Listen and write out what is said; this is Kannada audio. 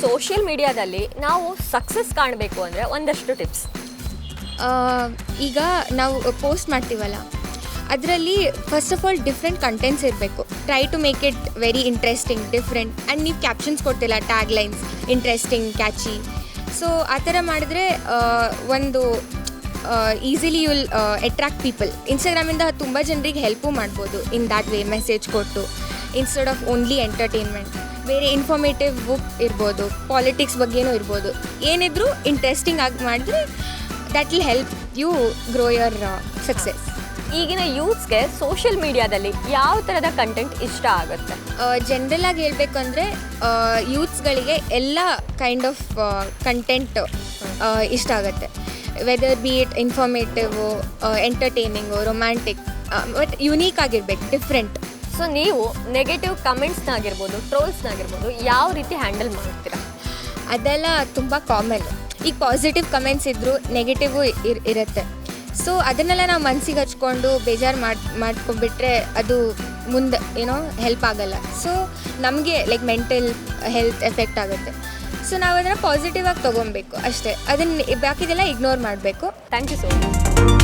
ಸೋಷಿಯಲ್ ಮೀಡಿಯಾದಲ್ಲಿ ನಾವು ಸಕ್ಸಸ್ ಕಾಣಬೇಕು ಅಂದರೆ ಒಂದಷ್ಟು ಟಿಪ್ಸ್. ಈಗ ನಾವು ಪೋಸ್ಟ್ ಮಾಡ್ತೀವಲ್ಲ, ಅದರಲ್ಲಿ first of all different contents ಇರಬೇಕು. Try to make it very interesting, different. And ನೀವು ಕ್ಯಾಪ್ಷನ್ಸ್ ಕೊಡ್ತಿಲ್ಲ, tag lines interesting, catchy. So ಆ ಥರ ಮಾಡಿದ್ರೆ ಒಂದು easily you will attract people. ಇನ್ಸ್ಟಾಗ್ರಾಮಿಂದ ತುಂಬ ಜನರಿಗೆ ಹೆಲ್ಪು ಮಾಡ್ಬೋದು ಇನ್ ದ್ಯಾಟ್ ವೇ, ಮೆಸೇಜ್ ಕೊಟ್ಟು ಇನ್ಸ್ಟೆಡ್ ಆಫ್ ಓನ್ಲಿ ಎಂಟರ್ಟೈನ್ಮೆಂಟ್. ಬೇರೆ ಇನ್ಫಾರ್ಮೇಟಿವ್ ಬುಕ್ ಇರ್ಬೋದು, ಪಾಲಿಟಿಕ್ಸ್ ಬಗ್ಗೆನೂ ಇರ್ಬೋದು. ಏನಿದ್ರು ಇಂಟ್ರೆಸ್ಟಿಂಗ್ ಆಗಿ ಮಾಡಿದ್ರೆ that will help you grow your success. ಈಗಿನ ಯೂತ್ಸ್ಗೆ ಸೋಷಿಯಲ್ ಮೀಡಿಯಾದಲ್ಲಿ ಯಾವ ಥರದ ಕಂಟೆಂಟ್ ಇಷ್ಟ ಆಗುತ್ತೆ? ಜನರಲಾಗಿ ಹೇಳಬೇಕು ಅಂದರೆ ಯೂತ್ಸ್ಗಳಿಗೆ ಎಲ್ಲ ಕೈಂಡ್ ಆಫ್ ಕಂಟೆಂಟ್ ಇಷ್ಟ ಆಗುತ್ತೆ. Whether be it informative, entertaining, romantic, but unique ಆಗಿರ್ಬೇಕು, ಡಿಫ್ರೆಂಟ್. ಸೊ ನೀವು ನೆಗೆಟಿವ್ ಕಮೆಂಟ್ಸ್ನಾಗಿರ್ಬೋದು, ಟ್ರೋಲ್ಸ್ನಾಗಿರ್ಬೋದು ಯಾವ ರೀತಿ ಹ್ಯಾಂಡಲ್ ಮಾಡ್ತೀರಾ? ಅದೆಲ್ಲ ತುಂಬ ಕಾಮನ್. ಈಗ ಪಾಸಿಟಿವ್ ಕಮೆಂಟ್ಸ್ ಇದ್ದರೂ ನೆಗೆಟಿವು ಇರುತ್ತೆ. ಸೊ ಅದನ್ನೆಲ್ಲ ನಾವು ಮನಸ್ಸಿಗೆ ಹಚ್ಕೊಂಡು ಬೇಜಾರು ಮಾಡ್ಕೊಂಡ್ಬಿಟ್ರೆ ಅದು ಮುಂದೆ ಹೆಲ್ಪ್ ಆಗಲ್ಲ. ಸೊ ನಮಗೆ ಲೈಕ್ ಮೆಂಟಲ್ ಹೆಲ್ತ್ ಎಫೆಕ್ಟ್ ಆಗುತ್ತೆ. ಸೊ ನಾವು ಅದನ್ನು ಪಾಸಿಟಿವ್ ಆಗಿ ತೊಗೊಬೇಕು ಅಷ್ಟೇ. ಅದನ್ನು ಬಾಕಿದೆಲ್ಲ ಇಗ್ನೋರ್ ಮಾಡಬೇಕು. Thank you so much.